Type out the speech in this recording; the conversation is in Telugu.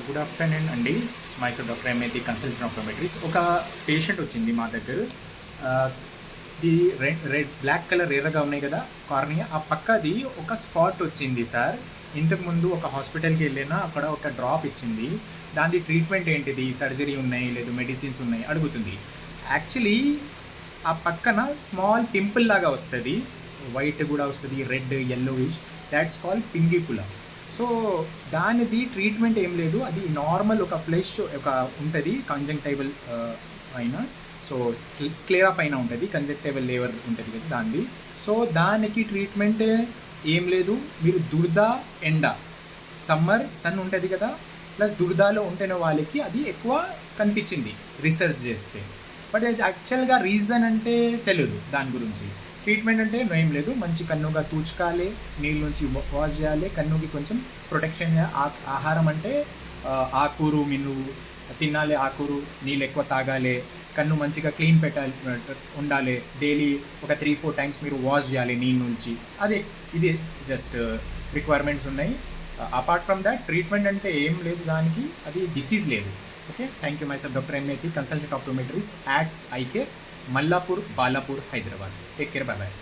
గుడ్ ఆఫ్టర్నూన్ అండి. మైసూర్ డాక్టర్ ఎంఏతి కన్సల్టెంట్ ఆప్టోమెట్రిస్ట్. ఒక పేషెంట్ వచ్చింది మా దగ్గర. ఈ రెడ్ బ్లాక్ కలర్ ఎర్రగా ఉన్నాయి కదా కార్నియా, ఆ పక్కది ఒక స్పాట్ వచ్చింది సార్. ఇంతకుముందు ఒక హాస్పిటల్కి వెళ్ళినా అక్కడ ఒక డ్రాప్ ఇచ్చింది. దాని ట్రీట్మెంట్ ఏంటిది, సర్జరీ ఉన్నాయి లేదు మెడిసిన్స్ ఉన్నాయి అడుగుతుంది. యాక్చువల్లీ ఆ పక్కన స్మాల్ పింపుల్ లాగా వస్తుంది, వైట్ కూడా వస్తుంది, red yellowish. That's called pinguecula. So దానిది ట్రీట్మెంట్ ఏం లేదు, అది నార్మల్ ఒక ఫ్లెష్ ఒక ఉంటుంది కంజంక్టైవల్ పైన. సో స్క్లేరా పైన ఉంటుంది, కంజంక్టైవల్ లేవర్ ఉంటుంది కదా దానిది. సో దానికి ట్రీట్మెంట్ ఏం లేదు. మీరు దురద ఎండ సమ్మర్ సన్ ఉంటుంది కదా, ప్లస్ దురదలో ఉంటున్న వాళ్ళకి అది ఎక్కువ కనిపించింది రీసెర్చ్ చేస్తే. బట్ యాక్చువల్గా రీజన్ అంటే తెలియదు దాని గురించి. ట్రీట్మెంట్ అంటే ఏం లేదు, మంచి కన్నుగా తూచుకాలి, నీళ్ళ నుంచి వాష్ చేయాలి, కన్నుకి కొంచెం ప్రొటెక్షన్. ఆహారం అంటే ఆకూరు మీరు తినాలి, ఆకూరు నీళ్ళు ఎక్కువ తాగాలి, కన్ను మంచిగా క్లీన్ ఉండాలి. డైలీ ఒక 3-4 టైమ్స్ మీరు వాష్ చేయాలి నీళ్ళ నుంచి. అదే ఇది జస్ట్ రిక్వైర్మెంట్స్ ఉన్నాయి. అపార్ట్ ఫ్రమ్ దాట్ ట్రీట్మెంట్ అంటే ఏం లేదు దానికి, అది డిసీజ్ లేదు. Okay, thank you. Myself doctor ఎంఏతి consultant optometrist, adds eye care, Mallapur, Balapur, Hyderabad. Take care, bye bye.